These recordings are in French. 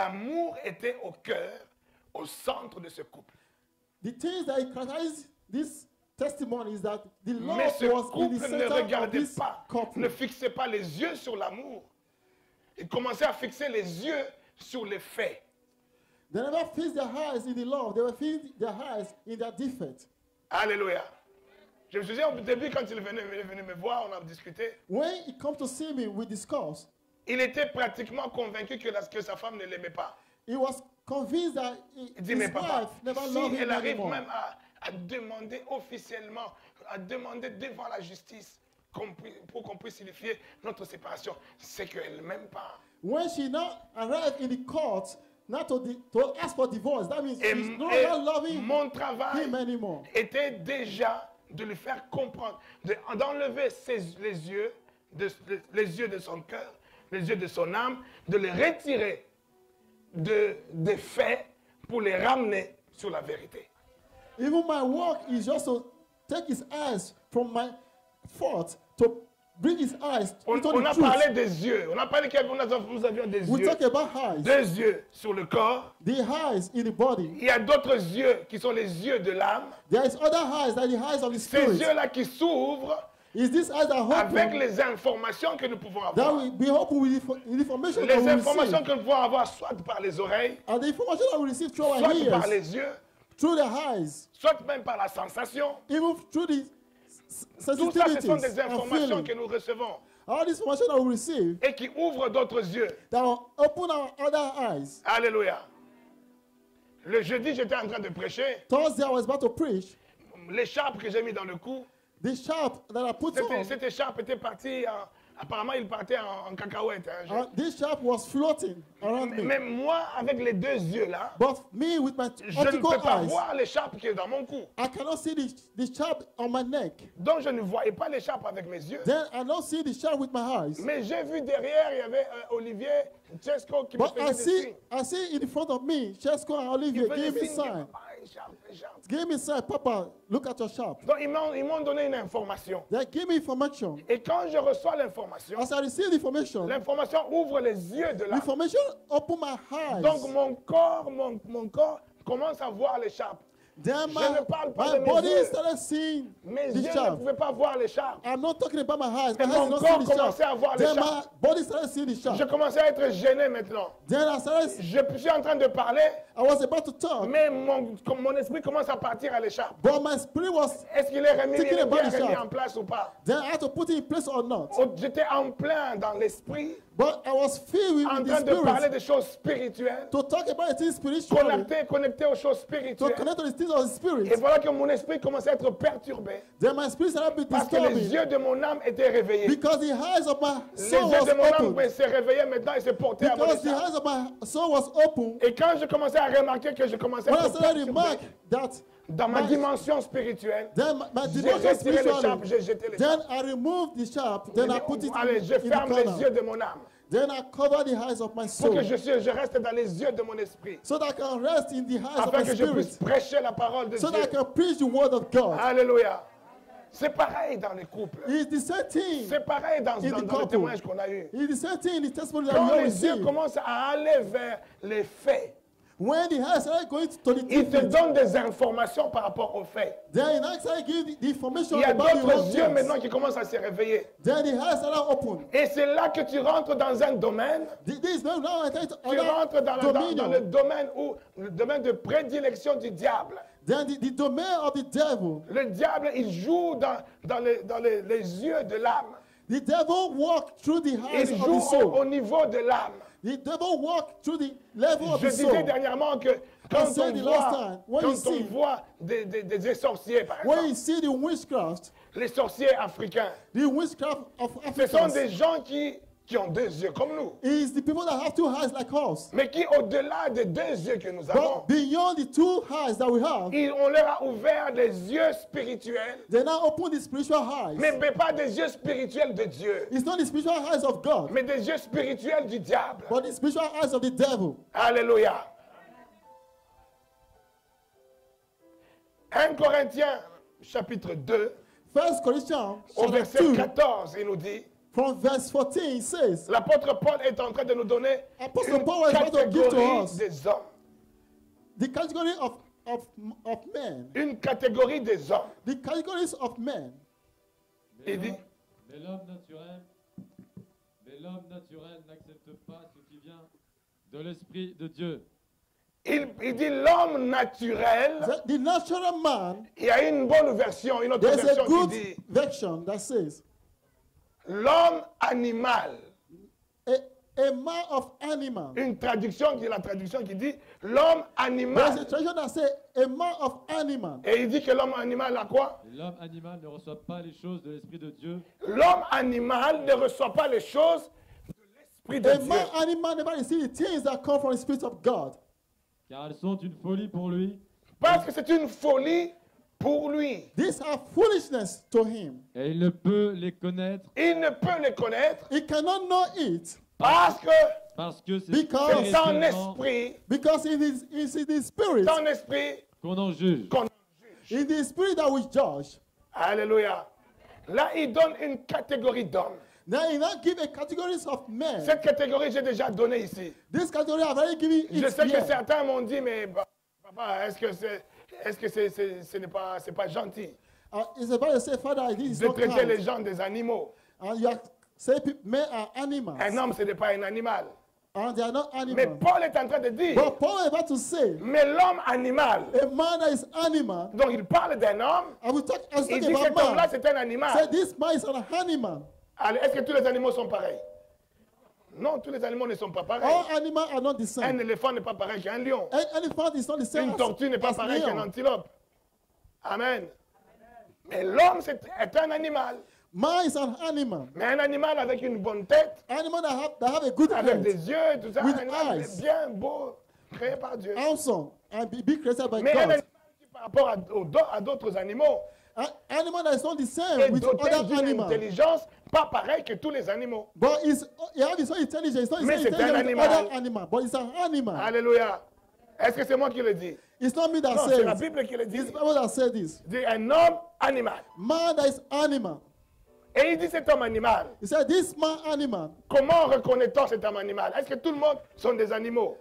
l'amour était au cœur, au centre de ce couple. The things that characterize this testimony is that the Mais love ce was in couple the ne center of regardait this pas, couple. ne fixait pas les yeux sur l'amour. Ils commençaient à fixer les yeux sur les faits. They never fixed their eyes in the love. They were fixing their eyes in their defect. Alléluia. Je me souviens au début quand il est venu me voir, on a discuté. When he come to see me, we discussed. Il était pratiquement convaincu que sa femme ne l'aimait pas. He was convinced that Il dit, his mais papa, wife never si loved him elle arrive anymore. même à demander officiellement, à demander devant la justice pour qu'on puisse signifier notre séparation, c'est qu'elle ne m'aime pas. When she now arrived in the court, not to ask for divorce, that means Et, she's no et longer loving mon travail him anymore. était déjà de lui faire comprendre, d'enlever les yeux de son cœur, les yeux de son âme, de les retirer des faits pour les ramener sur la vérité. Even my work is just to take his eyes from my fault to bring his eyes On into a the truth. parlé des yeux. On a parlé que nous avions des We yeux. talk about eyes. Deux yeux sur le corps. The eyes in the body. Il y a d'autres yeux qui sont les yeux de l'âme. There is other eyes that the eyes of the Ces spirit. yeux-là qui s'ouvrent Is this eyes that avec open les informations que nous pouvons that avoir. will be open with the information that Les we informations receive, que nous pouvons avoir soit par les oreilles, and the information that we receive through our soit par ears, les yeux, through the eyes, soit même par la sensation. even through the Tout ça, ce sont sensitivities des and informations que feeling. nous recevons All this information that we receive et qui ouvrent d'autres yeux. that will open our other eyes. Alléluia. Le jeudi, j'étais en train de prêcher. Thursday I was about to preach. L'écharpe que j'ai mis dans le cou, The sharp that I put on, cette écharpe était partie, apparemment il partait en cacahuète. Hein. this sharp was floating around me. Mais moi, avec les deux yeux là, But me with my je ne optical peux pas eyes, voir l'écharpe qui est dans mon cou. I cannot see the sharp on my neck. Donc je ne voyais pas l'écharpe avec mes yeux. Then I don't see the sharp with my eyes. Mais j'ai vu derrière, il y avait Olivier Chesco qui me But faisait des signes. I see in front of me, Chesko and Olivier Il faisait gave des me signes. sign. Papa, écharpe, écharpe. Give me sign, Papa, look at your sharp. Donc ils m'ont donné une information. They give me information. Et quand je reçois l'information, As I receive the information, l'information ouvre les yeux de l'âme. information open my eyes. Donc mon corps commence à voir l'écharpe. Then Je ne parle pas my de mes body yeux. started seeing Mes the yeux ne sharp. pouvaient pas voir l'écharpe. I'm not talking about my eyes. Mais My eyes mon did not corps see the commençait à voir sharp. les Then my sharps. body started seeing the Je sharp. commençais à être gêné maintenant. Then I started, Je suis en train de parler, I was about to talk, mais mon esprit commence à partir à l'écharpe. but my spirit was, Est-ce qu'il est remis, Thinking il est about bien the remis sharp. en place ou pas? then I had to put it in place or not. Oh, j'étais en plein dans l'esprit, But I was filled with en the train de parler spirit des choses spirituelles, to talk about the things spiritually, connecté aux choses to spirituelles. connect to the things of the Et spirit. voilà que mon esprit commençait à être perturbé Then my spirit started to be parce que les disturbing yeux de mon âme étaient réveillés. because the eyes of my Les soul yeux was de mon âme open. s'est réveillé maintenant et se portaient à mon Because the écharpe. eyes of my soul was open. Et quand je commençais à remarquer que je commençais à When I être started to perturbé remark that dans ma my- dimension spirituelle, then my j'ai dimension retiré l'écharpe, spiritually, j'ai jeté l'écharpe. then I removed the sharp, then I put it Allez, je in the ferme les corner. yeux de mon âme Then I cover the eyes of my pour soul que je reste dans les yeux de mon esprit, so that I can rest in the eyes of afin my que je puisse spirit, prêcher la parole de so that I Dieu. can preach the word of God. Alléluia. C'est pareil dans les couples. It's the same thing. C'est pareil dans In the le couple. témoignage qu'on a eu. It's the same thing in the testimony that Quand we all les yeux receive. commencent à aller vers les faits, When the eyes are going to the ils te different, donnent des informations par rapport aux faits. then the eyes are giving the information Il y a about the wrong d'autres yeux things. maintenant qui commencent à se réveiller. Then the eyes are open. Et c'est là que tu rentres dans un domaine. This is now entering to Tu rentres other dans le dominion. domaine de prédilection du diable. Then the domain of the devil. Le diable, il joue dans les yeux de l'âme. The devil walked through the eyes Il of joue the soul. au niveau de l'âme. The devil walked through the level of Je the disais soul. dernièrement que quand I said on the last time, voit, when you quand on see- voit des sorciers, par When you exemple, see the witchcraft les sorciers africains, of ce sont Africans, des gens qui ont deux yeux comme nous, is the people that have two eyes like us. mais qui, au-delà des deux yeux que nous avons, But beyond the two eyes that we have, on leur a ouvert des yeux spirituels, they now open the spiritual eyes. mais pas des yeux spirituels de Dieu, It's not the spiritual eyes of God, mais des yeux spirituels du diable. but the spiritual eyes of the devil. Alléluia. 1 Corinthiens chapitre 2, 1 Corinthians au chapter verset 2, 14, il nous dit, From verse 14, it says, l'apôtre Paul est en train de nous donner Apostle une Paul was about to give to catégorie us des hommes. the category of men. Une catégorie des hommes. The categories of men. Il dit, Mais l'homme naturel n'accepte pas ce qui vient de l'Esprit de Dieu. il dit l'homme naturel. The natural man, Il y a une bonne version, une autre there's a version qui good dit version that says, l'homme animal. a man of animal. Une traduction qui est la traduction qui dit l'homme There's a animal. tradition that says a man of animal. Et il dit que l'homme animal a quoi? Et l'homme animal ne reçoit pas les choses de l'Esprit de Dieu, L'homme animal ne reçoit pas les choses de l'Esprit de A Dieu. man animal never receive the things that come from the Spirit of God. car elles sont une folie pour lui, Parce que c'est une folie pour lui. These are foolishness to him. et il ne peut les connaître Il ne peut les connaître He cannot know it parce que parce que c'est Because- c'est ton spirituellement esprit, because it is in the Spirit, ton esprit qu'on en juge. qu'on juge. in the Spirit that we judge. Alléluia. Là, il donne une catégorie d'hommes. Now he now give a categories of men. Cette catégorie, j'ai déjà donné ici. This category I've already given Je it sais que here. certains m'ont dit, mais papa, ce n'est pas gentil It's about to say, Father, this is de not traiter les kind. gens des animaux. And you are saying men are animals. Un homme, ce n'est pas un animal. And they are not Mais animals. Paul est en train de dire, But Paul is about to say, mais l'homme animal, a man that is animal, dont il parle d'un homme, I will talk, I was il talking dit cet about homme-là, man. c'est un Say animal. this man is an animal. Alors, est-ce que tous les animaux sont pareils? Non, tous les animaux ne sont pas pareils. All animals are not the Un same. éléphant n'est pas pareil qu'un lion. An elephant is not the same Une tortue n'est pas as pareille qu'un lion. antilope. Amen. Mais l'homme, est un animal. Man is an animal. Mais un animal avec une bonne tête, Animal that have a good avec head, des yeux et tout ça, With un animal eyes. bien beau, créé par Dieu. awesome, and be created by Mais un God. animal qui, par rapport à d'autres animaux, An animal that is not the est same with doté other d'une animals. intelligence pas pareille que tous les animaux. But he have his own intelligence. It's not the Mais same c'est un intelligence with animal. other animal. But it's an animal. Alléluia. Est-ce que c'est moi qui le dis? It's not me that Non, c'est la says. Bible qui le dit. It's the Bible that says this. C'est un homme animal. Man that is animal. Et il dit cet homme animal. He said, this man animal. Comment reconnaît-on cet homme animal? Est-ce que tout le monde sont des animaux?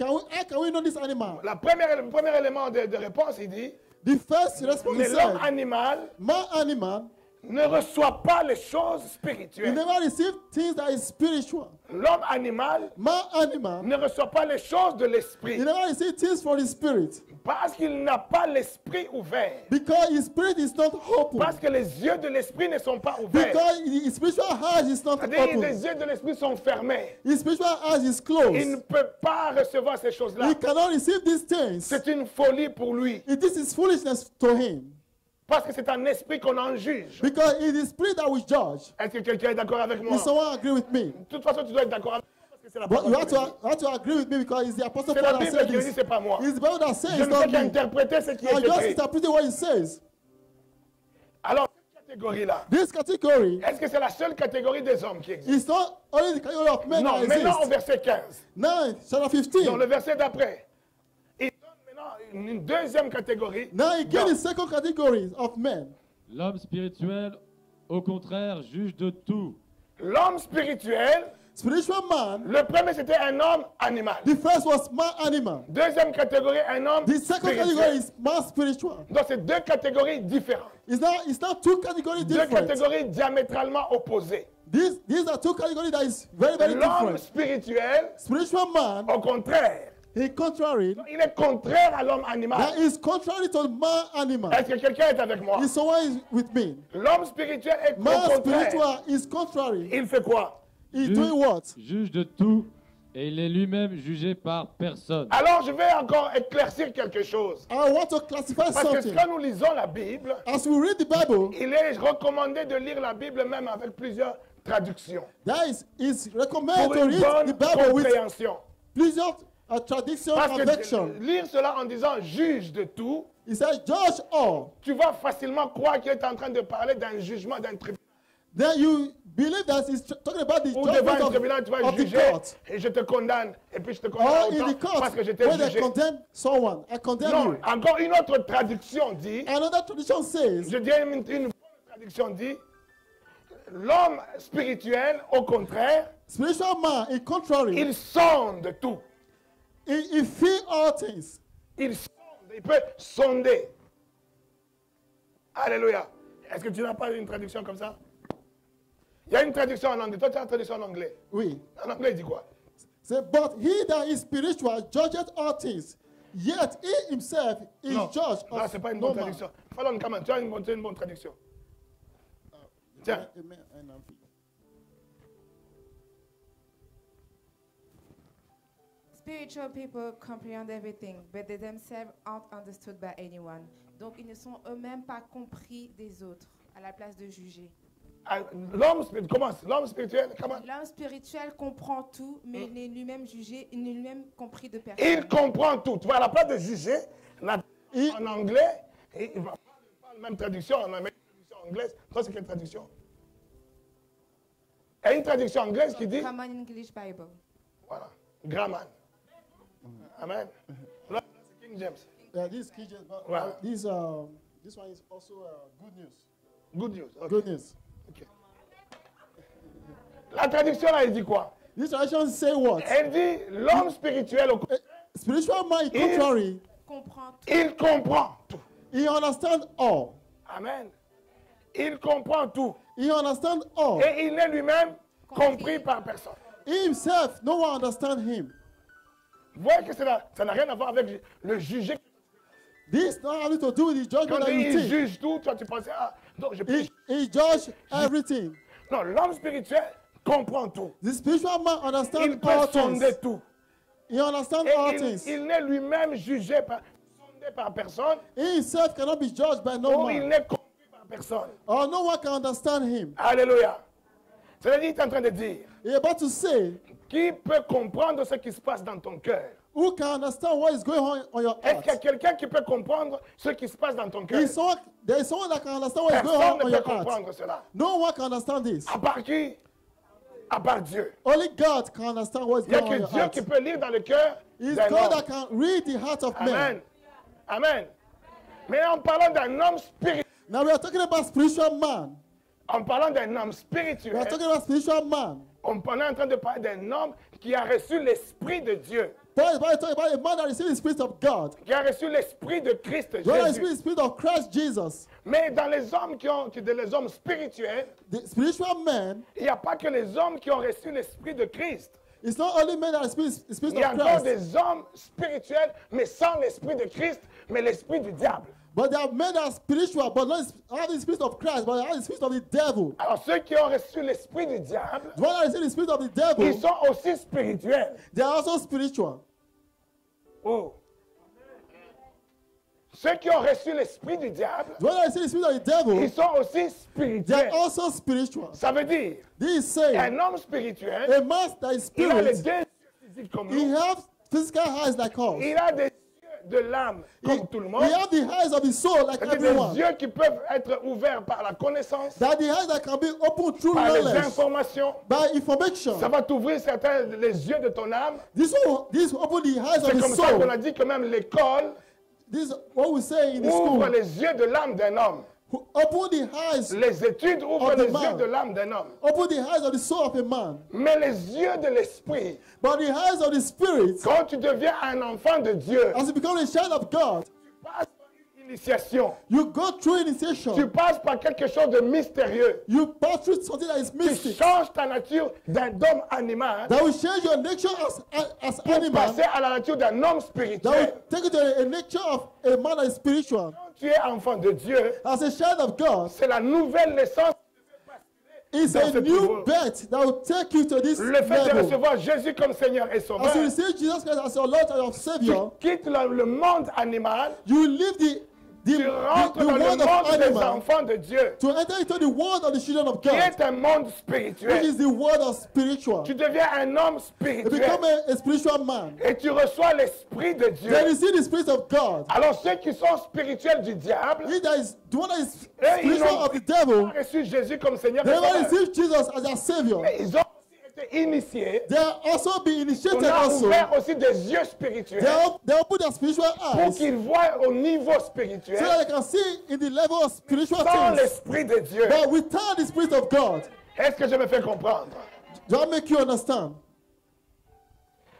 How can we know this animal? Le premier élément de réponse, il dit, The first response mais is l'homme said, animal man animal, ne reçoit pas les choses he spirituelles. never receive things that is spiritual. L'homme animal Man animal, ne reçoit pas les choses de he l'esprit never receive things from the spirit. parce qu'il n'a pas l'esprit ouvert. Because his spirit is not open. Parce que les yeux de l'esprit ne sont pas ouverts. Because his spiritual eyes is not C'est-à-dire que open. les yeux de l'esprit sont fermés. His spiritual eyes is Il closed. ne peut pas recevoir ces choses-là. He cannot receive these things. C'est une folie pour lui. This is foolishness to him. Parce que c'est un esprit qu'on en juge. Because it is spirit that we judge. Est-ce que quelqu'un est d'accord avec moi? If someone agree with me, De toute façon, tu dois être d'accord avec moi parce que c'est la but parole you de Dieu. have to agree with me because it's the apostle C'est la Paul that Bible said qui le dit, this. c'est pas moi. It's the Bible that says Je it's ne fais not me. qu'interpréter ce qui est I just écrit. interpret what it says. Alors, cette catégorie-là, This category est-ce que c'est la seule catégorie des hommes qui existe? is not only the category of men Non, that maintenant au exist. verset 15. Now, chapter Dans 15. le verset d'après, il donne maintenant une deuxième catégorie. Now he gives d'hommes. the second category of men. L'homme spirituel, au contraire, juge de tout. L'homme spirituel, Spiritual man, le premier c'était un homme animal. the first was man animal. Deuxième catégorie, un homme The second category spirituel. is man spiritual. Donc c'est deux catégories différentes. It's not two categories Deux different. catégories diamétralement opposées. These are two categories that is very, very L'homme different. spirituel, Spiritual man, au contraire, he contrary, il est contraire à l'homme animal. that is contrary to man animal. Est-ce que quelqu'un est avec moi? If someone is with me, L'homme spirituel est au man contraire. spiritual is contrary. Il fait quoi? He's doing what? Juge de tout, et il est lui-même jugé par personne. Alors je vais encore éclaircir quelque chose. I want to classify Parce que something. quand nous lisons la Bible, As we read the Bible, il est recommandé de lire la Bible même avec plusieurs traductions. that is recommended Pour to une read bonne the Bible with compréhension. pleasure, tradition, Parce and que affection. lire cela en disant juge de tout, He says, judge all. tu vas facilement croire qu'il est en train de parler d'un jugement, d'un tribunal. Then you believe that he's talking about the Ou devant un judgment tribunal, tu vas of the juger court. et je te condamne. Et puis je te condamne Or in autant the court, parce que je t'ai when they jugé. condemn someone, I condemn Non, you. encore une autre traduction dit, Another tradition says, je dirais une bonne traduction dit, L'homme spirituel, au contraire, Spiritual man, in contrary, il sonde tout. he feel all things. Il sonde, il peut sonder. Alléluia. Est-ce que tu n'as pas une traduction comme ça? Il y a une traduction en anglais. Toi, tu as une traduction en anglais. Oui. En anglais, il dit quoi? Say, but he that is spiritual judgeth all things, yet he himself is Non, judge là, of ce n'est pas une no bonne man. traduction. Fallon, comment? Tu as une bonne traduction. Tiens. Amen, NIV. Spiritual people comprehend everything, but they themselves aren't understood by anyone. Donc, ils ne sont eux-mêmes pas compris des autres, à la place de juger. L'homme spirituel, commence. L'homme spirituel, comment? L'homme spirituel comprend tout, mais il n'est lui-même jugé, il n'est lui-même compris de personne. Il comprend tout. Tu vois, à la place de juger, en anglais, il va pas la même traduction, on a la même traduction anglaise. Toi, c'est quelle traduction? Il y a une traduction anglaise qui dit, Common English Bible. voilà, Gramman. Amen. Là, c'est King James. This King James, but, Wow. this one is also good news. Good news. ok. Good news. Ok. La traduction là, elle dit quoi? This tradition say what? Elle dit l'homme spirituel, Spiritual man, in Il- contrary, Comprend tout. il comprend tout. he understand all. Amen. Il comprend tout. He understand all. Et il n'est lui-même Compris. compris par personne. He himself, no one understand him. Vous voyez que ça n'a rien à voir avec le juger. This not having to do with the judgment Quand that you il think. juge tout, toi tu pensais, ah, donc je peux. He judge everything. Non, l'homme spirituel comprend tout. The spiritual man understands Il peut all sonder things. tout. He understands Et all things. il n'est lui-même jugé sondé par personne. He himself cannot be judged by no Ou il man. n'est compris par personne. Or no one can understand him. Alléluia. C'est-à-dire, il est en train de dire, He's about to say, qui peut comprendre ce qui se passe dans ton cœur? who can understand what is going on your Est-ce qu'il y a heart? quelqu'un qui peut comprendre ce qui se passe dans ton cœur? There is someone that can understand what is going Personne on ne your peut heart. comprendre cela. No one can understand this. À part qui? À part Dieu. Only God can understand what is Il n'y a going on in que your Dieu heart. qui peut lire dans le cœur It's d'un God homme. that can read the heart of Amen. man. Amen. Mais en parlant d'un homme spirituel, Now we are talking about spiritual man. en parlant d'un homme We spirituel, are talking about spiritual man. on est en train de parler d'un homme qui a reçu l'esprit de Dieu, Paul is talking about a man that received the spirit of God. qui a reçu l'esprit de Christ The one that Jésus. received the spirit of Christ Jesus. Mais dans les hommes les hommes spirituels, The spiritual man, il n'y a pas que les hommes qui ont reçu l'esprit de Christ. it's not only men that receive the spirit Il y a of encore Christ, des hommes spirituels, mais sans l'esprit de Christ, mais l'esprit du diable. but there are men that are spiritual, but not have the spirit of Christ, but they have the spirit of the devil. Alors ceux qui ont reçu l'esprit du diable, The one that receive the spirit of the ils devil, sont aussi spirituels. they are also spiritual. Oh. Ceux qui ont reçu l'esprit du diable, The one that receive the spirit of the devil, ils sont aussi they spirituels. are also spiritual. Ça veut dire, This is saying un homme spirituel, a man that is il a les spirit, deux yeux physiques comme he nous. has physical eyes like us. Il a des yeux de l'âme He, comme tout le monde. he has the eyes of the soul like C'est-à-dire everyone. des yeux qui peuvent être ouverts par la connaissance, That the eyes that can be opened through par les knowledge, informations. by information. Ça va t'ouvrir les yeux de ton âme. This open the eyes of C'est the comme ça qu'on soul. a dit que même l'école This is what we say in the school. ouvre les yeux de l'âme d'un homme. Who open the eyes, Les études ouvrent Of the les man. yeux de l'âme d'un homme. open the eyes of the soul of a man. Mais les yeux de l'esprit, But the eyes of the spirit, quand tu deviens un enfant de Dieu, as you become a child of God, tu passes par une initiation. you go through Tu initiation. passes par quelque chose de mystérieux. You pass through something that is Tu mystic. changes ta nature d'homme animal That will change your nature as pour animal. passer à la nature d'un homme That spirituel. will take you to a nature of a man that is spiritual. Quand tu es enfant de Dieu, As a child of God, c'est la nouvelle naissance. it's Dans a ce new niveau. birth that will take you to this Le fait de level. recevoir Jésus comme Seigneur et Sauveur, As you receive Jesus Christ as your Lord and your tu Savior, quittes le monde animal, you leave tu rentres dans le world of monde des animal enfants de Dieu, to enter into the world of the children of qui God, est un monde which spirituel. is the world of spiritual. Tu deviens un homme You spirituel become a spiritual man. et tu reçois l'Esprit de Dieu. Then you see the Spirit of God. Alors ceux qui sont spirituels du diable, He that is the one that is eux, ils spiritual n'ont of the pas devil, reçu Jésus comme Seigneur et they never Sauveur. receive Jesus as their Savior. Mais ils ont aussi été initiés, they are also be on initiated a also. ouvert aussi des yeux spirituels They open their spiritual pour eyes qu'ils voient au niveau so spirituel that they can see in the level of spiritual sans things. l'Esprit de Dieu. But without the Spirit of God, Est-ce que je me fais comprendre? do I make you understand?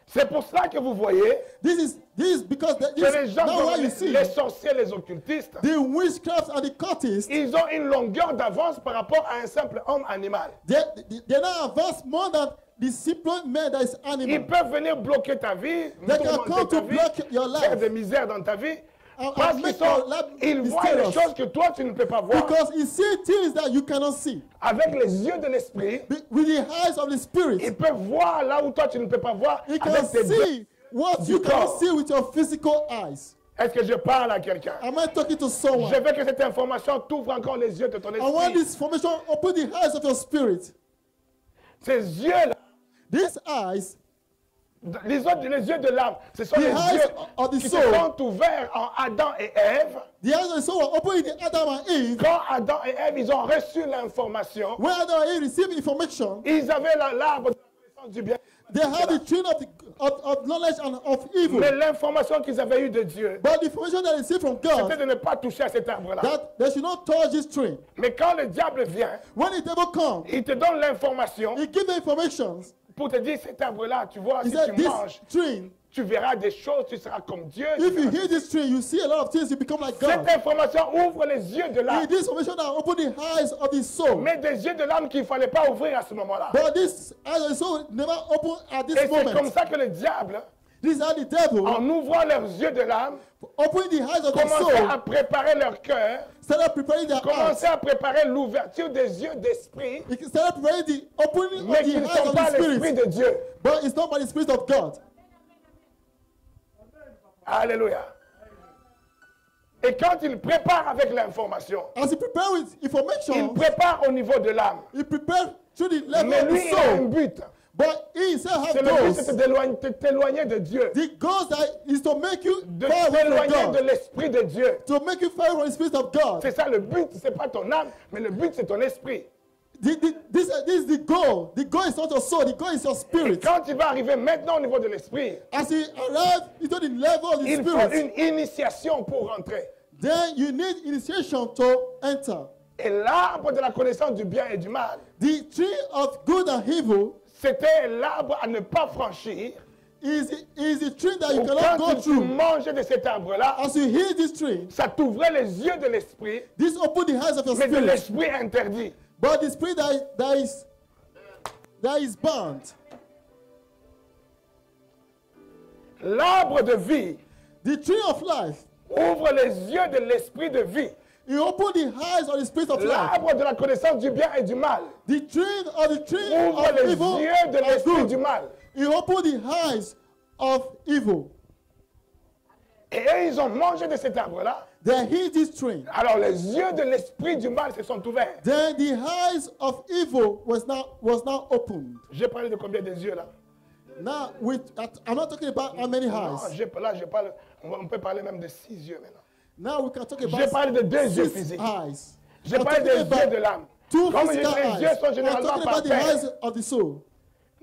C'est pour cela que vous voyez This is because que les gens, now comme what you see, les sorciers, les occultistes, the witchcrafts and the cultists, ils ont une longueur d'avance par rapport à un simple homme animal. they're not advanced more than the simple man that is Ils animal. peuvent venir bloquer ta vie, They can tourmenter come ta to vie, block your faire life des misères dans ta vie, and parce qu'ils make your life ils voient les mysterious. choses que toi tu ne peux pas voir. Because he see things that you cannot see. Avec les yeux de l'esprit, With the eyes of the ils Spirit, peuvent voir là où toi tu ne peux pas voir. you can Avec tes deux. see what du you cannot corps. see with your physical eyes. Est-ce que je parle à quelqu'un? Am I talking to Je someone? veux que cette information t'ouvre encore les yeux de ton I want esprit. this information open the eyes of your spirit. Ces yeux-là, These eyes, les yeux de l'âme, ce sont the les eyes yeux of the qui se soul, sont ouverts en Adam et Ève. the eyes of the soul were open in Adam and Eve. Quand Adam et Ève, ils ont reçu l'information, When Adam and Eve received information, ils avaient l'arbre de la connaissance du bien. they had the tree of knowledge and of evil. Mais l'information qu'ils avaient eue de Dieu, But the information they received from c'était God, de ne pas toucher à cet arbre-là. that they should not touch this tree. Mais quand le diable vient, When the devil comes, il te donne l'information he gives the information. pour te dire cet arbre-là, tu vois, He si said, tu this manges, tree, tu verras des choses, tu seras comme Dieu. if you hear this tree, you see a lot of things, you become like Cette God. information ouvre les yeux de l'âme. This information that open the eyes of the soul. Mais des yeux de l'âme qu'il ne fallait pas ouvrir à ce moment-là. But this eyes of the soul never open at this Et c'est comme moment. ça que le diable, These are the devil en ouvrant leurs yeux de l'âme, opening the eyes of the commençait soul, à préparer leur cœur, started preparing their eyes. commençait à préparer l'ouverture des yeux d'esprit, He started preparing the opening mais of qui the ne eyes sont of pas the l'esprit spirit. de Dieu. But it's not by the Spirit of God. Alléluia. Et quand il prépare avec l'information, As he prepared with il information, prépare au niveau de l'âme. he prepared through the level Mais of lui, the il a un soul. but. But he himself C'est has le but, goals. c'est de t'éloigner de Dieu, The goals that is to make you de far away from t'éloigner de God. l'esprit de Dieu. To make you far from the Spirit of God. C'est ça le but, c'est pas ton âme, mais le but c'est ton esprit. This is the goal. The goal is not your soul. The goal is your Et spirit. quand il va arriver maintenant au niveau de l'esprit, As he arrives into the level of the il faut spirit, une initiation pour rentrer. then you need initiation to enter. Et l'arbre de la connaissance du bien et du mal, The tree of good and evil c'était l'arbre à ne pas franchir. is the tree that you Ou cannot go quand tu through. mangeais de cet arbre-là, As you hear this tree, ça t'ouvrait les yeux de l'esprit, this open the eyes of your mais de spirit. l'esprit interdit. But the spirit that is bound, L'arbre de vie the tree of life, ouvre les yeux de l'esprit de vie. it open the eyes of the spirit of life. L'arbre de la connaissance du bien et du mal The tree ouvre of les evil yeux de and l'esprit good. du mal. It open the eyes of evil. Et eux, ils ont mangé de cet arbre-là. They hear this tree. Alors les yeux de l'esprit du mal se sont ouverts. Then the eyes of evil was now opened. J'ai parlé de combien de yeux là? Now, I'm not talking about how many Non, eyes. là, je parle, on peut parler même de 6 yeux maintenant. Now we can talk J'ai about parlé de 2 yeux 6 physiques. eyes. J'ai I'm parlé talking des yeux about de l'âme. 2 Comme physical les yeux eyes. sont I'm généralement talking par about the paire. eyes of the soul.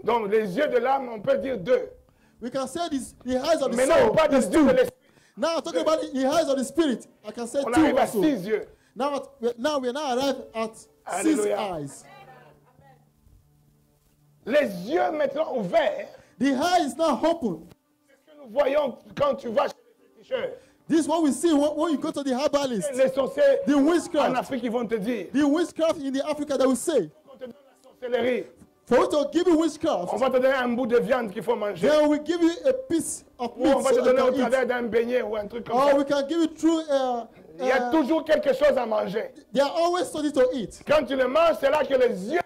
Donc les yeux de l'âme, on peut dire 2. We can say the eyes of the Mais non, soul pas des is yeux de 2. l'esprit. Now I'm talking about the eyes of the spirit. I can say On 2 arrive à also. 6 yeux. Now we now arrive at 6 Alléluia. eyes. Les yeux maintenant ouverts, The eye is now open. c'est ce que nous voyons quand tu vas chez les féticheurs. This is what we see when you go to the herbalist. Les sorciers The en witchcraft. Afrique, ils vont te dire, The witchcraft in the Africa that will say, on te donne la sorcellerie, for you to give you on witchcraft, va te donner un bout de viande qu'il faut manger. then we give you a piece of Ou meat on va so te you donner au can eat. travers d'un beignet ou un truc comme Or ça. we can give you through Il y a toujours quelque chose à manger. there are always something to eat. Quand tu le manges, c'est là que les yeux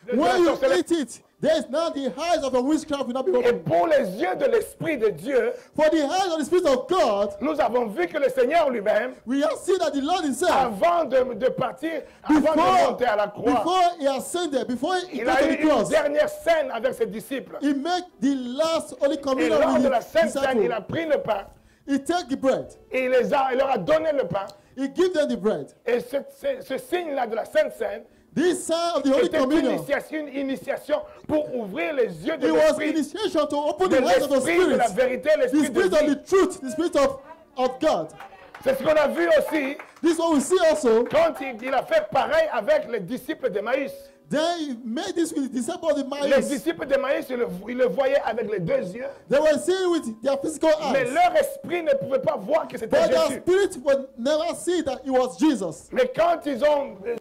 de la When you sorcellerie. eat it, there is now the eyes of a witchcraft will not be Et open. pour les yeux de l'Esprit de Dieu, For the eyes of the Spirit of God, nous avons vu que le Seigneur lui-même, we have seen that the Lord himself, avant de partir, avant de monter à la croix, before he ascended, before he il got a to eu the une cross, dernière scène avec ses disciples. he made the last Holy Et Communion lors with de la his Sainte Scène, il a disciples. pris le pain He took the bread. et il leur a donné le pain. He gave them the bread. Et ce signe-là de la Sainte Scène, This sign of the Holy C'était Communion, une initiation pour ouvrir les yeux de it was l'esprit, initiation to open de the eyes of the l'esprit, de la Spirit, vérité, the l'esprit de Spirit of vie. the truth, the Spirit of God. C'est ce qu'on a vu aussi This is what we see also. quand il a fait pareil avec les disciples d'Emmaüs. Then he made this with the disciples of the Les Emmaus. disciples d'Emmaüs, ils le voyaient avec les deux yeux. They were seeing with their physical Mais eyes. leur esprit ne pouvait pas voir que c'était But their Jésus. spirit would never see that it was Jesus. Mais quand ils ont pris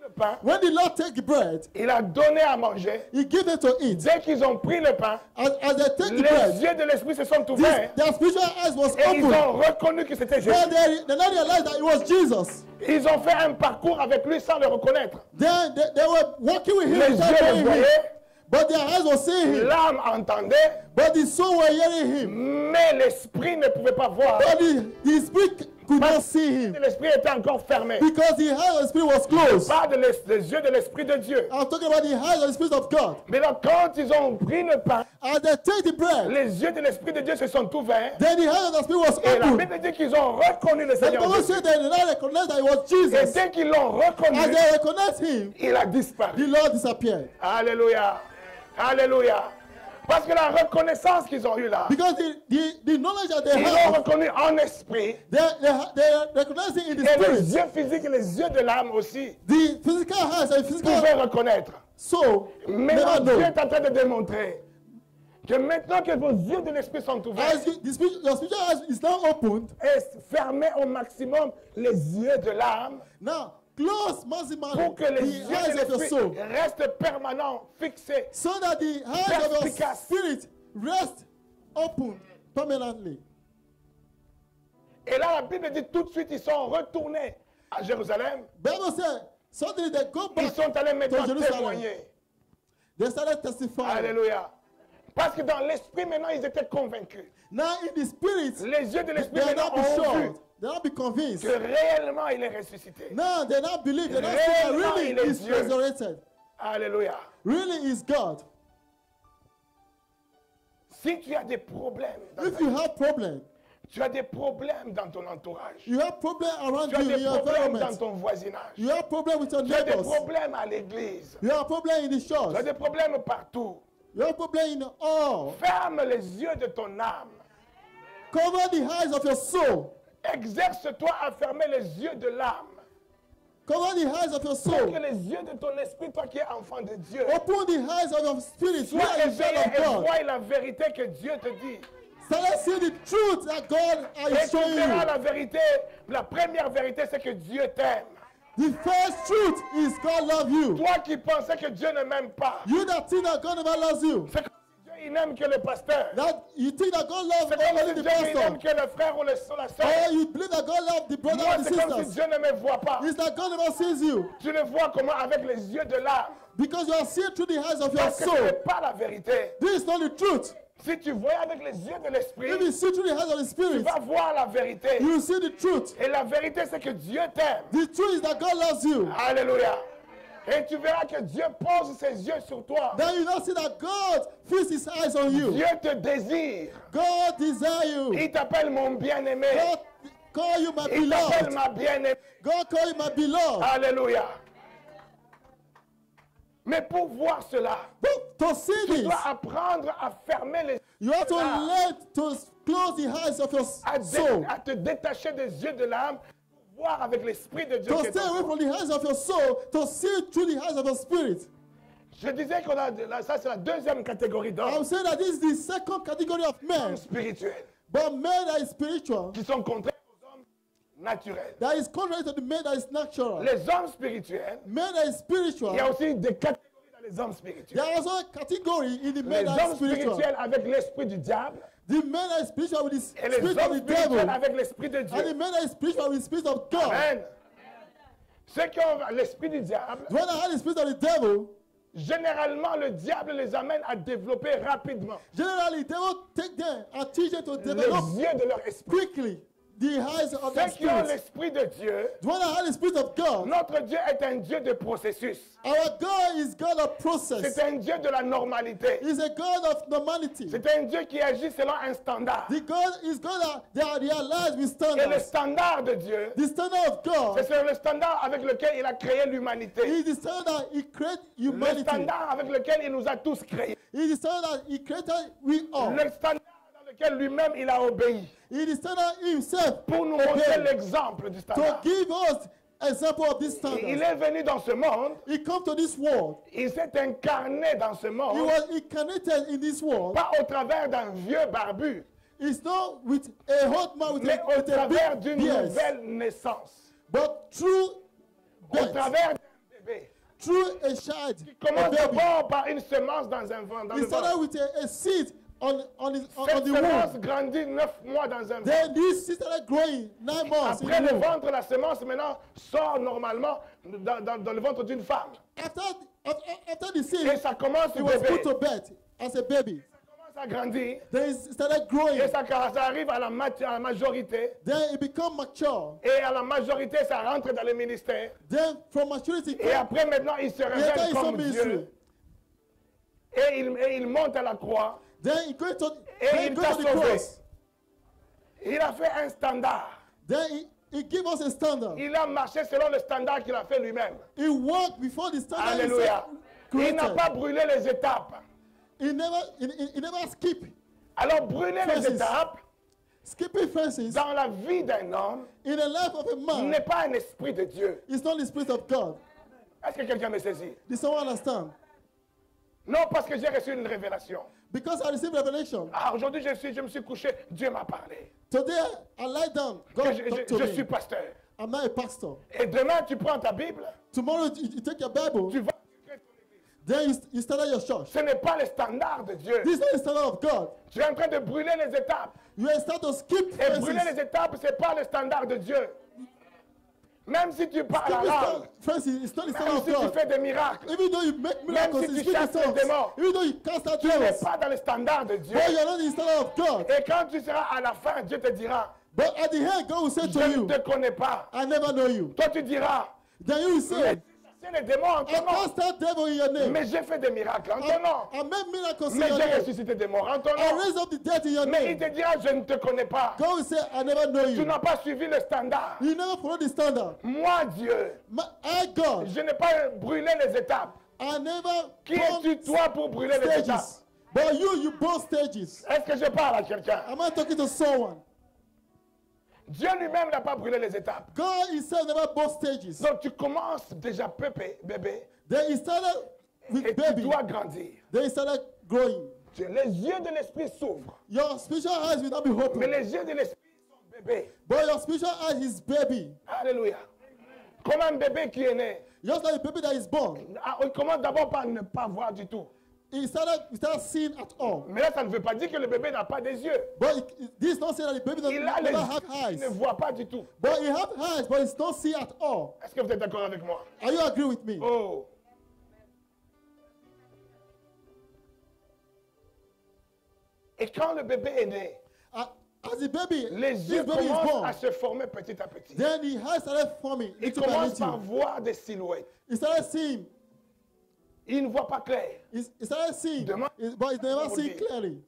le pain, When the Lord take the bread, il a donné à manger. he gave them to eat. Dès qu'ils ont pris le pain, As they take the les bread, yeux de l'esprit se sont ouverts their spiritual eyes was et ils opened. ont reconnu que c'était Jésus. But they now realized that it was Jesus. Ils ont fait un parcours avec lui sans le reconnaître. Then they were walking with him Les without yeux le knowing him. voyaient, But their eyes were seeing him. l'âme entendait, But the soul were hearing him. mais l'esprit ne pouvait pas voir. But the spirit could not see him. L'esprit était encore fermé. Because the eyes of the spirit was closed. Pas des yeux de l'esprit de Dieu. I'm talking about the eyes of the spirit of God. Mais donc, quand ils ont pris le pain, As they take the bread, les yeux de l'esprit de Dieu se sont ouverts. then the eyes of the spirit was Et la opened. Bible dit qu'ils ont reconnu le The Seigneur Bible Jésus. said they now recognized that it was Et Jesus. dès qu'ils l'ont As reconnu, they recognized him, il a disparu. the Lord disappeared. Alléluia. Alléluia. Parce que la reconnaissance qu'ils ont eue là, Because the knowledge that they ils l'ont have, reconnu en esprit. they recognized it in the Et les spirit. yeux physiques et les yeux de l'âme aussi The physical eyes and physical pouvaient reconnaître. soul Mais never Dieu know. est en train de démontrer que maintenant que vos yeux de l'esprit sont ouverts, As your spiritual eyes is now opened, et fermez au maximum les yeux de l'âme now close maximally pour que les the yeux eyes de of your l'esprit soul, restent permanents, fixés. so that the eyes of your Perspicace. spirit rest open permanently. Et là, la Bible dit tout de suite, ils sont retournés à Jérusalem. Bible said, suddenly they go Ils back sont allés maintenant to Jerusalem. témoigner. They started testifying. Alléluia. Parce que dans l'esprit, maintenant, ils étaient convaincus. Now in the spirit, Les yeux de they l'esprit are maintenant not be ont vu sure. They are not be convinced. que réellement il est ressuscité. Now they not believe. They not say that Réellement, really il est is Dieu. resurrected. Alléluia. Really is God. Si tu as des problèmes, dans If ta you vie, have problem, tu as des problèmes dans ton entourage, you have problem around tu as you in des your problèmes dans environment. ton voisinage, You have problem with your tu as des neighbors. problèmes à l'église, You have problem in the tu as church. des problèmes partout. You have problem in all. Ferme les yeux de ton âme. Cover the eyes of your soul. Exerce-toi à fermer les yeux de l'âme. Cover the eyes of your Pour soul. que les yeux de ton esprit, toi qui es enfant de Dieu, Open the eyes of your spirit. You sois are the child éveillé of et God. vois la vérité que Dieu te dit. Start see the truth that God Et is tu showing verras you. la vérité. La première vérité, c'est que Dieu t'aime. The first truth is God love you. Toi qui pensais que Dieu ne m'aime pas, You that think that God never loves you. c'est comme si Dieu il n'aime que le pasteur. That you think that God loves C'est comme only si the Dieu il pastor. n'aime que le frère ou la sœur. Or you believe that God loves the brother Moi, and the c'est comme si sisters. Dieu ne me voit pas. It's that God never sees you. Tu le vois comment avec les yeux de l'âme. Because you are seeing through the eyes of your Parce que ce soul. n'est pas la vérité. This is not the truth. Si tu vois avec les yeux de l'esprit, If you see through the eyes of the tu spirit, vas voir la vérité. you will see the truth. Et la vérité, c'est que Dieu t'aime. The truth is that God loves you. Alléluia. Et tu verras que Dieu pose ses yeux sur toi. Then you now see that God fixes his eyes on you. Dieu te désire. God desires you. Il t'appelle mon bien-aimé. God call you my Il t'appelle beloved. ma bien-aimée. God call you my beloved. Alléluia. Mais pour voir cela, But to see tu this, dois apprendre à fermer les you have to Ah. learn to close the eyes of your soul. à te détacher des yeux de l'âme pour voir avec l'esprit de Dieu. To qui est stay en away toi. from the eyes of your soul, to see through the eyes of your spirit. Je disais qu'on a ça c'est la deuxième catégorie d'hommes I'm saying that this is the second category of men. spirituels But men that is spiritual, qui sont contraires aux hommes naturels. that is contrary to the men that is natural. Les hommes spirituels, Men that is spiritual, il y a aussi des catégories dans les hommes spirituels. there is also a category in the men Les that is hommes spiritual. spirituels avec l'esprit du diable The men that is spiritual with the et les spirit of hommes the devil. spirituels avec l'esprit de And the Dieu. men that is spiritual with the spirit of God. Amen. Ceux qui ont l'esprit du diable, When I had the spirit of the devil, généralement le diable les amène à développer rapidement generally they will take them and teach them to les develop yeux de leur esprit. quickly the eyes of the Ceux qui ont spirit. l'Esprit de Dieu, The one that has the Spirit of God, notre Dieu est un Dieu de processus. our God is God of process. C'est un Dieu de la normalité. He's a God of normality. C'est un Dieu qui agit selon un standard. The God is God that they are lives with Et le standards. standard de Dieu, The standard of God c'est le standard avec lequel il a créé l'humanité. is the standard He created Le humanity. standard avec lequel il nous a tous créés. It is the standard He created we all. Le standard dans lequel lui-même il a obéi. It is the standard Himself Pour nous montrer obeyed. l'exemple du To standard. give us example of this Il standard. est venu dans ce monde, He come to this world. il s'est incarné dans ce He monde, was incarnated in this world. pas au travers d'un vieux barbu, It's not with a hot man with mais a, au with a travers big d'une beard, nouvelle naissance, but through au birth, travers d'un bébé. through a child, Il a commence baby. d'abord par une semence dans un ventre. Dans He le started ventre. with a seed on Cette the semence womb. grandit 9 mois dans un ventre. Then this seed started growing 9 months in Après the le womb. ventre, la semence maintenant sort normalement dans le ventre d'une femme. After the seed, Et ça commence he au was bébé. put to bed as a baby. Ça commence à grandir. Then it started growing. Et ça arrive à la majorité. Then it become mature. Et à la majorité, ça rentre dans le ministère. Then from maturity, Et après, maintenant, il se he révèle entered his own comme ministry. Dieu. Et il monte à la croix. Then he go to, Et then he il go t'a to the sauvé. cross. Il a fait un standard. Then he give us a standard. Il a marché selon le standard qu'il a fait lui-même. He walked before the standard Alléluia. he Il n'a created. pas brûlé les étapes. He never skip. Alors, brûler les Francis. étapes Skipping fences dans la vie d'un homme in the life of a man n'est pas un esprit de Dieu. is not the Spirit of God. Est-ce que quelqu'un me saisit? Did someone understand? Non, parce que j'ai reçu une révélation. Because I received revelation. Ah, aujourd'hui, je me suis couché, Dieu m'a parlé. Today I lie down. Que God je talk to je me. suis pasteur. I'm not a pastor. Et demain, tu prends ta Bible, Tomorrow you take your Bible. tu vas. Then you start your church. Ce n'est pas le standard de Dieu. This is not the standard of God. Tu es en train de brûler les étapes. You start to skip Et brûler fences. les étapes, ce n'est pas le standard de Dieu. Même si tu parles Skipping la langue, fences is not the même standard of si tu God. fais des miracles, Even though you make miracles, si you tu speak in chasses les tongues. démons, Even though you cast out tu n'es demons, pas dans le standard de Dieu. but you are not in the standard of God. Et quand tu seras à la fin, Dieu te dira, But at the end, God will say je to ne you, te connais pas. I never know you. Toi, tu diras, Then you will say, c'est les démons en I ton nom. cast out devil in your name. Mais j'ai fait des miracles en ton nom. I made miracles in Mais your j'ai name. ressuscité des morts en ton I nom. raised up the dead in your Mais il name. te dira, je ne te connais pas. God will say, I never know Tu you. n'as pas suivi le standard. You never follow the standard. Moi, Dieu, I, God, je n'ai pas brûlé les étapes. I never Qui es-tu, burn toi, pour brûler les étapes? stages. But you burn stages. Est-ce que je parle à quelqu'un? Am I talking to someone? Dieu lui-même n'a pas brûlé les étapes. God himself never burn stages. Donc tu commences déjà bébé, Then he started with et tu baby. dois grandir. Then he started growing. Les yeux de l'esprit s'ouvrent. Your spiritual eyes will not be Mais open. les yeux de l'esprit sont bébés. But your spiritual eyes is baby. Alléluia. Comme un bébé qui est né. Just like a baby that is born. On commence d'abord par ne pas voir du tout. He started seeing at all. Mais là, ça ne veut pas dire que le bébé n'a pas des yeux. But this not say that the baby doesn't Il a les never have yeux, il ne eyes. voit pas du tout. But he have eyes, but he don't see at all. Est-ce que vous êtes d'accord avec moi? Are you agree with me? Oh. Et quand le bébé est né, As the baby, les this yeux baby is commencent born. à se former petit à petit. Then the eyes started forming. Il Little by commence par little. voir des silhouettes. He started seeing. Il ne voit pas clair. He started seeing, Demain- but he never see Okay. clearly.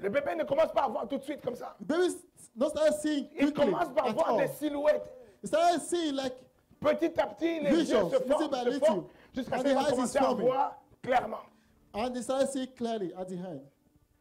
Le bébé ne commence pas à voir tout de suite comme ça. The baby not started seeing Il quickly commence par at voir all. des silhouettes. He started seeing like Petit à petit, les Visions, yeux se little by forment, little. jusqu'à And ce the qu'ils vont eyes is commencer à forming. voir clairement. and they started seeing clearly at the end.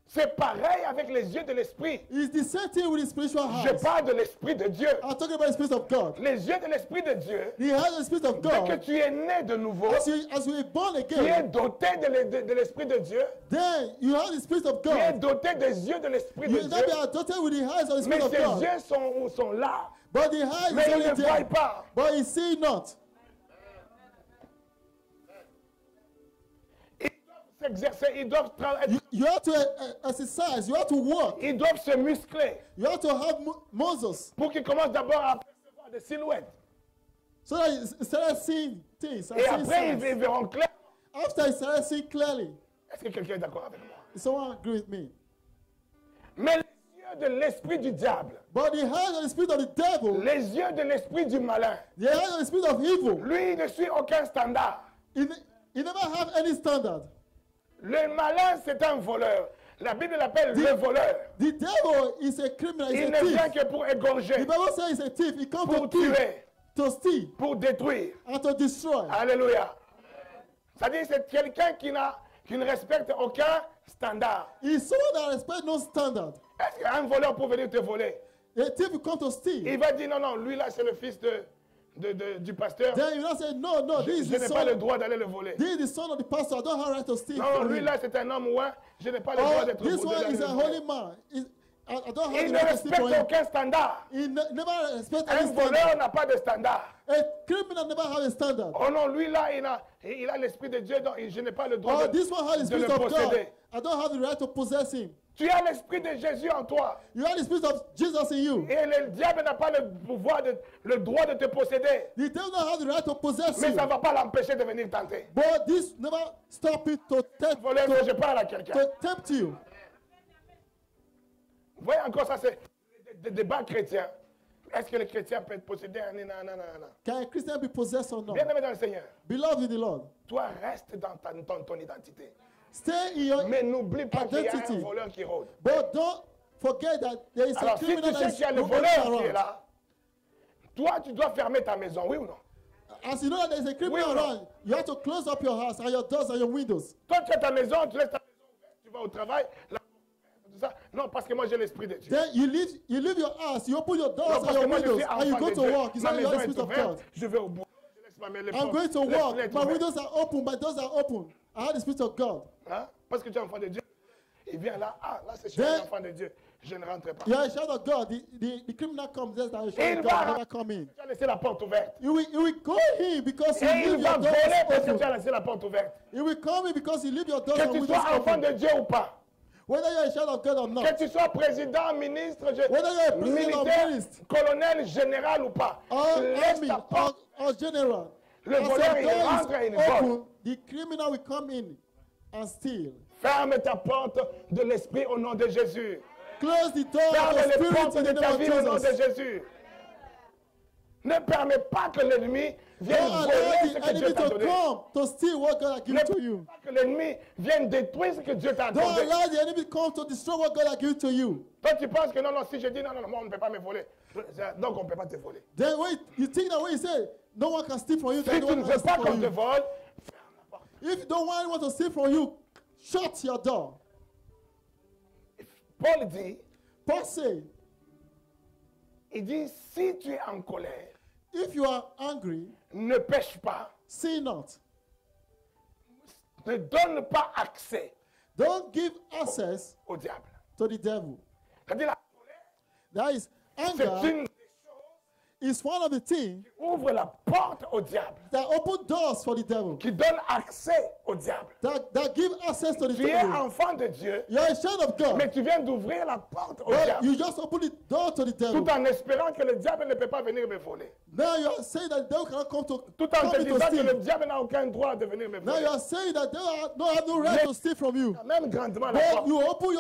C'est pareil avec les yeux de l'esprit. It's the same thing with the spiritual Je eyes. parle de l'esprit de Dieu. I'm talking about the Spirit of God. Les yeux de l'esprit de Dieu, The eyes of the Spirit of dès que God. tu es né de nouveau, As you are born tu es again, doté de l'esprit de Dieu, then you have the Spirit of tu es God. doté des yeux de l'esprit de You now be Dieu. adopted with the eyes of the Mais Spirit of ces God. yeux sont là, But the eyes mais is ils only ne voient there. pas. But he see not. Ils doivent s'exercer, ils doivent travailler, You have to exercise. You have to work. ils doivent se muscler You have to have muscles pour qu'ils commencent d'abord à percevoir des silhouettes. so that you start seeing things. And Et seeing après, ils signs. verront clair. After you start seeing clearly, Est-ce que quelqu'un est d'accord avec moi? someone agree with me. Mais les yeux de l'esprit du diable, But the eyes of the spirit of the devil, les yeux de l'esprit du malin, the eyes of the spirit of evil, lui, il ne suit aucun standard. he never have any standard. Le malin, c'est un voleur. La Bible l'appelle le voleur. The devil is a criminal, he's Il a ne vient thief. que pour égorger, The Bible says he's a thief. He comes pour to kill, tuer, to steal, pour détruire. and to destroy. Alléluia. C'est-à-dire c'est quelqu'un qui ne respecte aucun standard. He's someone that respects no standard. Est-ce qu'un voleur peut venir te voler? A thief will come to steal. Il va dire non, non, lui là c'est le fils du pasteur. Then you not say, no, no, Je this is n'ai the pas le son. droit d'aller le voler. This is the son of the pastor. I don't have right to steal Non, from lui him. là c'est un homme ouin. Je n'ai pas le droit Oh, d'être this volé. one is a holy man. I don't have Il the ne right to steal respecte from him. aucun standard. He never respects Un any standard. voleur n'a pas de standard. A criminal never have a standard. Oh non, lui là, il a l'esprit de Dieu, donc je n'ai pas le droit Oh, de, this one has the de le spirit of God. posséder. I don't have the right to possess him. Tu as l'esprit de Jésus en toi. You have the spirit of Jesus in you. Et le diable n'a pas le pouvoir, le droit de te posséder. The devil don't have the right to possess Mais you. ça ne va pas l'empêcher de venir tenter. But this never stop it to tempt, Voleur, je parle à quelqu'un. to tempt you. Vous voyez encore ça, c'est des débats chrétiens. Est-ce que les chrétiens peuvent posséder un non, non, non, non. Can a Christian be possessed or not? Bien-aimé dans le Seigneur, Beloved in the Lord, toi reste dans ton identité. stay in your Mais n'oublie pas qu'il y a un identity. voleur qui rôde. But don't forget that there is a Alors si criminal tu that sais is qu'il y a le walking voleur qui est around. là, toi tu dois fermer ta maison, oui ou non? As you know that there is a criminal Oui ou non? around, you have to close up your house and your doors and your windows. Toi tu as ta maison, tu laisses ta maison ouverte, tu vas au travail, la tout ça. Non, parce que moi j'ai l'esprit de Dieu. Then you leave your house, you open your Non, doors parce and que your moi je windows suis and you enfant go de to Dieu. work. It's Ma not the maison Holy est Spirit of ouverte, God. je vais au bout. Je laisse les I'm portes, going to les work. fenêtres My ouvertes. windows are open. My doors are open. I have the Spirit of God. Hein? Parce que tu es enfant de Dieu. Il vient là, ah, là c'est chez Then- un enfant de Dieu. Je ne rentre pas. You are a child of God. The criminal comes. There's a Il child of va- God never come in. Tu as laissé la porte ouverte. You will go in because you Et leave il va your doors voler parce que tu as open. laissé la porte ouverte. You will come in because you leave your doors Que and tu windows sois enfant open. de Dieu ou pas. Whether you're a child of God or not. Que tu sois président, ministre, Whether you're a president or militaire, minister. colonel, général ou pas. Or Laisse army ta porte. or general. Le As your voleur, il door rentre et is il vole. open, the criminal will come in and steal. Ferme ta porte de l'esprit au nom de Jésus. Close the door of Ferme the les spirit portes in de the ta name vie au nom of de Jesus. Jésus. Ne permets pas que l'ennemi vienne Don't voler allow ce the que Dieu enemy t'a to donné. come to steal what God has Ne given to permets you. pas que l'ennemi vienne détruire ce que Dieu t'a Don't accordé. allow the enemy to come to destroy what God has given to you. Toi, tu penses que non, non, si je dis non, non, non, moi, on ne peut pas me voler. Donc, on ne peut pas te voler. Then when you think that when you say no one can steal from you, Si then tu no ne one veux can pas steal qu'on from te you. vole, If you don't want anyone to steal from you, shut your door. Paul dit, Paul said, il dit, si tu es en colère, if you are angry, ne pêche pas, sin not. ne donne pas accès Don't give access au diable. to the devil. C'est-à-dire, la colère, That is, c'est anger une is one of the things qui ouvre la porte au diable, that open doors for the devil, qui donne accès au diable. that give access to the Tu es devil. enfant de Dieu, You're a child of God, mais tu viens d'ouvrir la porte au but diable, you just open the door to the devil. tout en espérant que le diable ne peut pas venir me voler. Now you are saying that the devil cannot come to Tout en te come in to disant que le steal. diable n'a aucun droit de venir me Now you voler. are saying that they have no right to steal from you. Même grandement la But porte. you open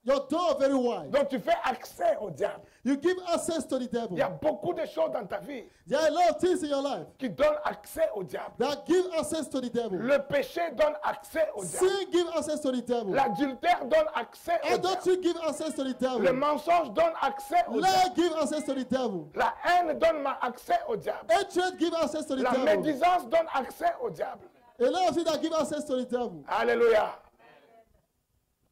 your door very wide. Donc tu fais accès au diable. You give access to the devil. Il y a beaucoup de choses dans ta vie There are a lot of things in your life qui donnent accès au diable. that give access to the devil. Le péché donne accès au diable. Sin give access to the devil. L'adultère donne accès au diable. Adultery give access to the Le devil. mensonge donne accès au diable. Lie give access to the devil. La haine donne accès au diable. Hatred give access to the La devil. médisance donne accès au diable. A lot of things that give access to the devil. Alléluia.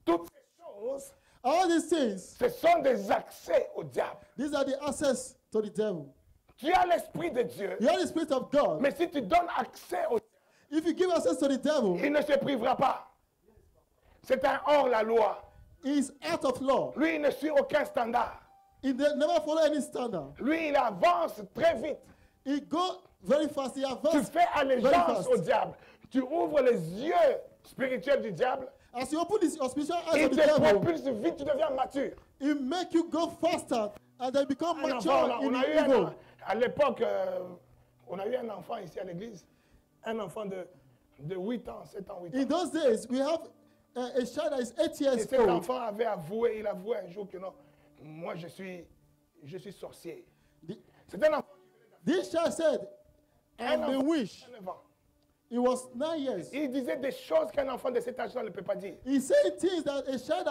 Toutes ces choses, All these things, ce sont des accès au diable. these are the access to the devil. Tu as l'Esprit de Dieu, You are the Spirit of God. mais si tu donnes accès au diable, If you give access to the devil, il ne se privera pas. C'est un hors-la-loi. he is out of law. Lui, il ne suit aucun standard. He never follow any standard. Lui, il avance très vite. He go very fast. He Tu advances fais very allégeance fast. au diable. Tu ouvres les yeux spirituels du diable. As you open your spiritual eyes Il of the te devil, propulse vite, tu deviens mature. it make you go faster and then become Un mature enfant, in on a the eu evil. à l'époque, on a eu un enfant ici à l'église. Un enfant de 8 ans, 7 ans, 8 In ans. those days, we have a child that is 8 Et years cet old. enfant avait avoué, il avouait un jour que non, moi je suis sorcier. The- C'est un enfant This child said, I'm Un a enfant. witch. de 9 ans. It was 9 years. Il disait des choses qu'un enfant de cet âge-là ne peut pas dire. He said things that a child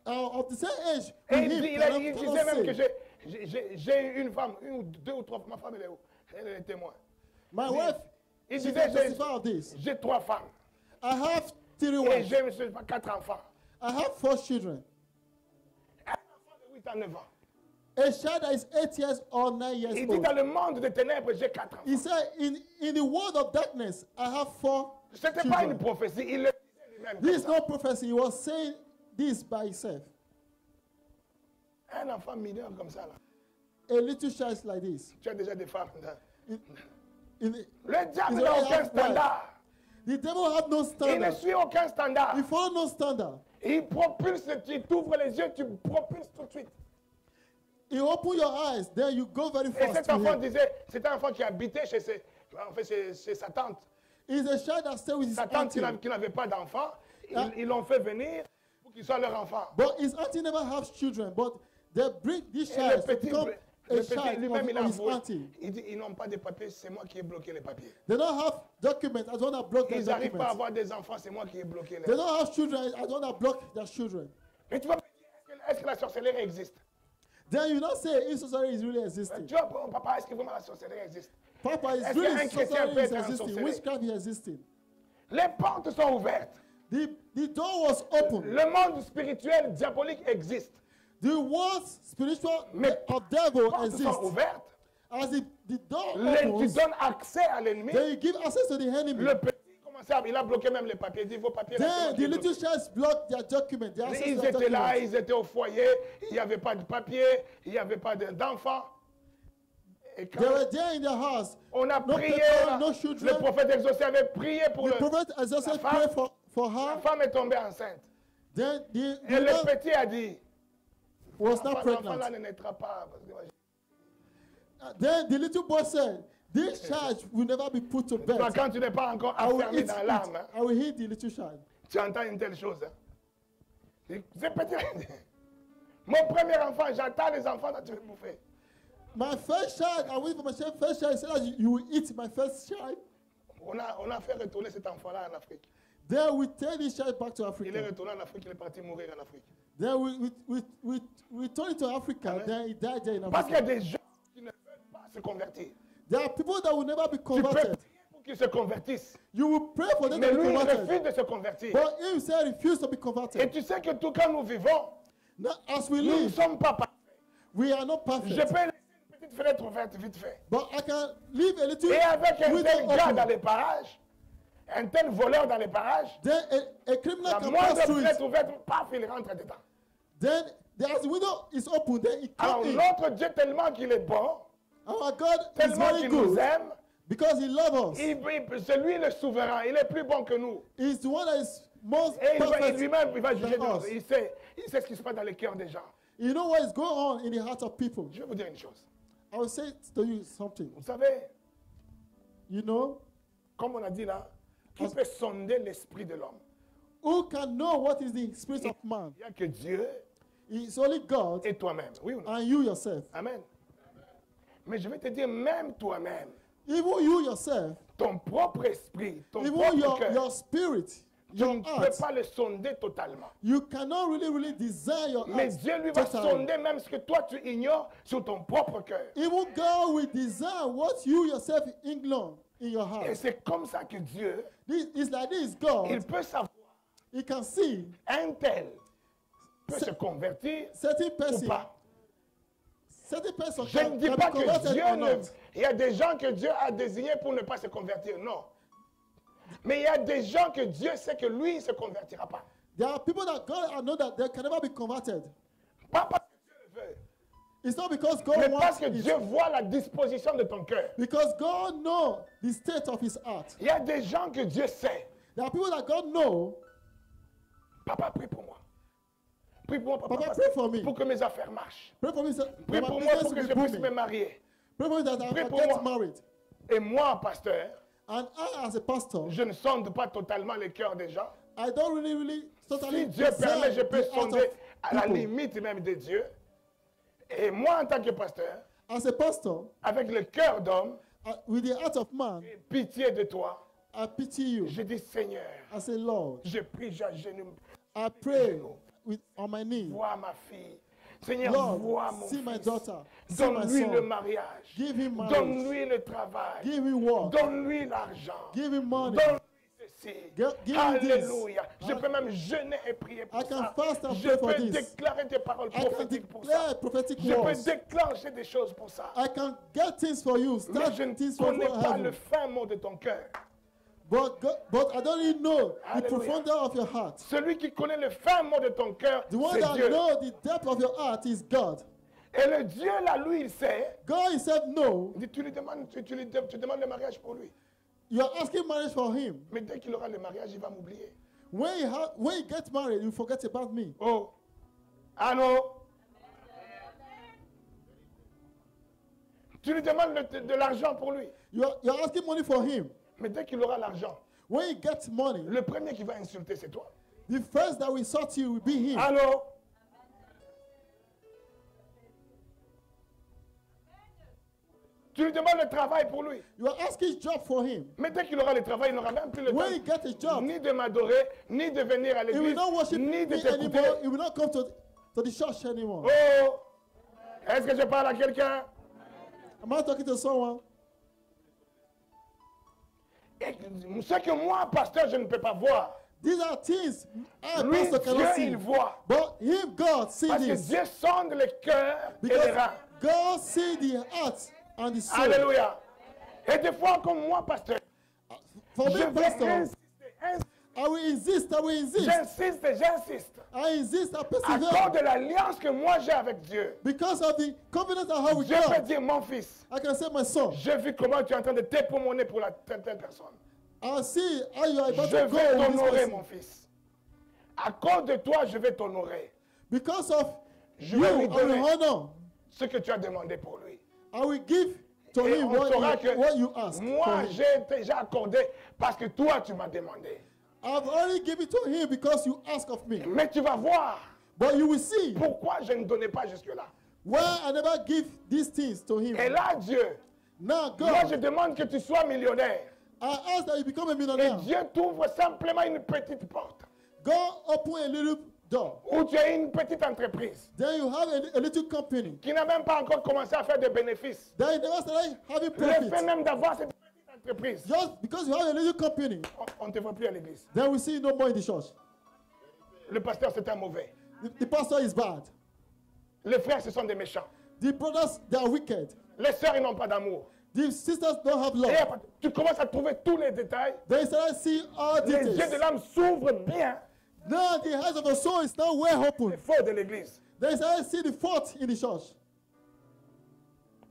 of the same age Et with il, him il cannot disait même que say. j'ai eu une femme, une ou deux ou trois, ma femme elle est où? Elle est témoin. My wife, Il she disait can testify of this. j'ai 3 femmes I have 3 et wives. j'ai 4 enfants. I have 4 children. Un enfant de 8 à 9 ans. A child that is 8 years or 9 years Il dit dans old. le monde des ténèbres, j'ai 4 enfants. He said, in the world of darkness, I have 4 Ce n'était pas une children. prophétie, il le disait lui-même. This is comme ça. no prophecy. He was saying this by himself. Un enfant mineur comme ça, là. A little child like this. Tu as déjà des femmes. Là. In the, Le diable Ils n'a ont aucun un standard. the devil have no Il ne standard. suit aucun standard. He follow no standard. Il propulse, tu t'ouvres les yeux, tu propulses tout de suite. You open your eyes, then you go very Et fast cet to enfant him. disait, c'est un enfant qui habitait chez, chez sa tante. He's a child that stay with his Sa tante auntie. qui n'avait pas d'enfant, Ah. ils l'ont fait venir pour qu'il soit leur enfant. But his auntie never has children, but they bring this Et child to le become a child lui-même, il a of his avoué. auntie. Il dit, ils n'ont pas de papiers, c'est moi qui ai bloqué les papiers. They don't have documents. I don't have blocked their Ils n'arrivent pas à documents. avoir des enfants, c'est moi qui ai bloqué les They don't have children. I don't have blocked their children. Mais tu vas me dire, est-ce que la sorcellerie existe? Then you not say if sorcery is really existing. Tu vois, papa, est-ce que vraiment la sorcellerie existe? Papa, is Est-ce qu'un really chrétien sorcery peut is être un existing. sorcier? Witchcraft is existing. Les portes sont ouvertes. The door was open. Le monde spirituel diabolique existe. The world spiritual Mais of Les devil portes exists. sont ouvertes. As the door Tu opens, donnes accès à l'ennemi. then you give access to the enemy. Le petit commençait il a bloqué même les papiers. Il dit, vos papiers, là, c'est moi Then qui ai the little bloqué. childs block their document. Their access to Ils their étaient là, documents. ils étaient au foyer, il n'y avait pas de papier, il n'y avait pas d'enfants. Et quand They were there in their house. on a No prié, paper, là, no le children. prophète exaucé avait prié pour The le... prophet Isaiah la prayed femme. for La her. femme est tombée enceinte. Then Et the le woman petit a dit, was not l'enfant là pregnant. ne naîtra pas. Parce que moi, Then the little boy said, this child will never be put to bed. toi, quand tu n'es pas encore I will affermi eat dans it. l'âme, hein, I will eat the little child. tu entends une telle chose. Hein. C'est petit. Mon premier enfant, j'attends les enfants, là, tu veux bouffer. My first child, I wait for my first child. He said that you will eat my first child. On a fait retourner cet enfant-là en Afrique. Then we take this child back to Il est Africa. retourné en Afrique, il est parti mourir en Afrique. Then we turn it to Africa. Amen. Then he died there in Parce qu'il y a Africa. des gens qui ne veulent pas se convertir. There are people that will never be Tu peux converted. prier pour qu'ils se convertissent. You will pray for them Mais to be lui, il converted. refuse de se convertir. But he said refuse to be Et converted. tu sais que tout quand nous vivons, Now, as we nous ne live, sommes pas parfaits. we are not Je perfect. peux laisser une petite fenêtre ouverte vite fait. But I can live a little Et avec un window tel gars dans open. les parages, un tel voleur dans les parages, Then a criminal la can moindre pass through fenêtre it. ouverte, paf, il rentre dedans. Then as the window is open, then he Alors comes in. notre Dieu, tellement qu'il est bon, Our God is tellement very qu'il nous good aime, because he loves us. c'est lui le souverain, il est plus bon que nous. He's the one that is most Et perfect. lui-même, il va juger than nous. us. Il sait ce qui se passe dans les cœurs des gens. You know what is going on in the heart of people. Je vais vous dire une chose. I will say to you something. Vous savez, You know, comme on a dit là, qui peut sonder l'esprit de l'homme? who can know what is the spirit of man? Il n'y a que Dieu It's only God et toi-même. Oui ou non? and you yourself. Amen. Mais je vais te dire, même toi-même, Even you yourself, ton propre esprit, ton even propre cœur, your spirit, tu your ne peux heart, pas le sonder totalement. you cannot really desire your Mais heart. Dieu, lui, va totally. sonder même ce que toi, tu ignores sur ton propre cœur. Even God will desire what you yourself ignore in your Et heart. c'est comme ça que Dieu, It's like this, God, il peut savoir he can see un tel peut C'est- se convertir certain ou person, pas. certain person Je ne can dis be pas que converted Dieu or ne... not. Il y a des gens que Dieu a désignés pour ne pas se convertir, non. Mais il y a des gens que Dieu sait que lui, il ne se convertira pas. There are people that God know that they can never be converted. Pas parce que Dieu le veut, It's not because God mais wants parce que it. Dieu voit la disposition de ton cœur. Because God knows the state of his heart. Il y a des gens que Dieu sait. There are people that God know. Papa, prie pour moi. Prie pour moi, papa, Papa, parce pray que- for me. pour que mes affaires marchent. Pray for me. Prie my pour moi business pour que will je be puisse me booming. marier. Pray for me that I Prie can pour get moi. married. Et moi, pasteur, And I, as a pastor, je ne sonde pas totalement les cœurs des gens. I don't really Si totally Dieu permet, je peux the heart sonder of à la people. limite même de Dieu. Et moi, en tant que pasteur, As a pastor, avec le cœur d'homme, with the heart of man, j'ai pitié de toi. I pity you. Je dis, Seigneur, I say, Lord, je prie, j'agenouille. I pray on my knee. Vois ma fille. Seigneur, Lord, vois mon see my fils. daughter. See my Donne-lui le son. mariage. Give him marriage. Donne-lui le travail. Give him work. Donne-lui l'argent. Give him money. Donne-lui ceci. Give him this. Alléluia. Je peux même jeûner et prier pour I can ça. fast and Je pray for peux this. déclarer des paroles I can prophétiques pour ça. declare prophetic Je peux words. déclencher des choses pour ça. I can get things for you. Mais Start je ne things for connais pas heaven. le fin mot de ton cœur. But I don't even know the Hallelujah. profundity of your heart. Celui qui connaît le fin mot de ton cœur, The one c'est that Dieu. knows the depth of your heart is God. Et le Dieu là, lui, il sait. God himself knows. Il dit, tu demandes le mariage pour lui. You are asking marriage for him. Mais dès qu'il aura le mariage, il va m'oublier. When you get married, you forget about me. Oh. Allô? Tu lui demandes de l'argent pour lui. You're asking money for him. Mais dès qu'il aura l'argent, When you get money, le premier qui va insulter, c'est toi. the first that will insult you will be him. Allô? Tu lui demandes le travail pour lui. You are asking job for him. Mais dès qu'il aura le travail, il n'aura même plus le When you temps get a job, ni de m'adorer, ni de venir à he will l'église, not worship ni de me anymore. t'écouter. He will not come to the church anymore. Oh! Est-ce que je parle à quelqu'un? Am I talking to someone? Et ce que moi, pasteur, je ne peux pas voir. These are things I, Lui, pastor, Dieu, cannot see. il voit. But him, God, see Parce que this. Dieu sonde le cœur et Because les reins. God see the heart and the soul. Alléluia. Et des fois, comme moi, pasteur, For je me, vais pastor, insister, I will insist. j'insiste. I insist, I À persevere. cause de l'alliance que moi j'ai avec Dieu. Because of the covenant I have with Je peux God, dire, mon fils, I can say, my son, j'ai vu comment tu es en train de t'époumoner pour telle personne. I see how you are about Je to go vais with this t'honorer, person. mon fils. À cause de toi, je vais t'honorer. Because of Je you, vais lui I will donner honor. ce que tu as demandé pour lui. I will give to Et him on saura que what you ask. for moi, him. j'ai déjà accordé parce que toi, tu m'as demandé. I've already given to him because you ask of me. Mais tu vas voir But you will see pourquoi je ne donnais pas jusque-là. why I never give these things to him. Et là, Dieu, Now, moi, je God, demande que tu sois millionnaire. I ask that you become a Et millionaire. Dieu t'ouvre simplement une petite porte God open a little door. où tu as une petite entreprise Then you have a little company. qui n'a même pas encore commencé à faire des bénéfices. Then you never started having Le fait profit. même d'avoir cette petite entreprise, Just because you have a little company, on ne te voit plus à l'église. then we see you no more in the church. Le pasteur, c'est un mauvais. The pastor is bad. Les frères, ce sont des méchants. The brothers, they are wicked. Les sœurs, ils n'ont pas d'amour. The sisters don't have Et love. après, tu commences à trouver tous les détails. Then you start see all Les yeux de details. l'âme s'ouvrent bien. Now the eyes of the soul is now well Les open. faux de l'église. Then you start see the fault in the church.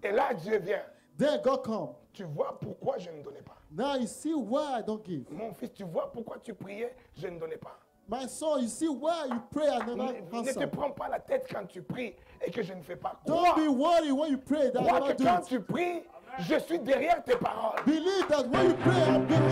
Et là, Dieu vient. Then God come. Tu vois pourquoi je ne donnais pas. Now you see why I don't give. Mon fils, tu vois pourquoi tu priais, je ne donnais pas. My son, you see why you pray and never Ne te answer. prends pas la tête quand tu pries et que je ne fais pas. Don't Crois, be worried when you pray that I crois never que do quand it. tu pries, je suis derrière tes paroles. Believe that when you pray, I'm behind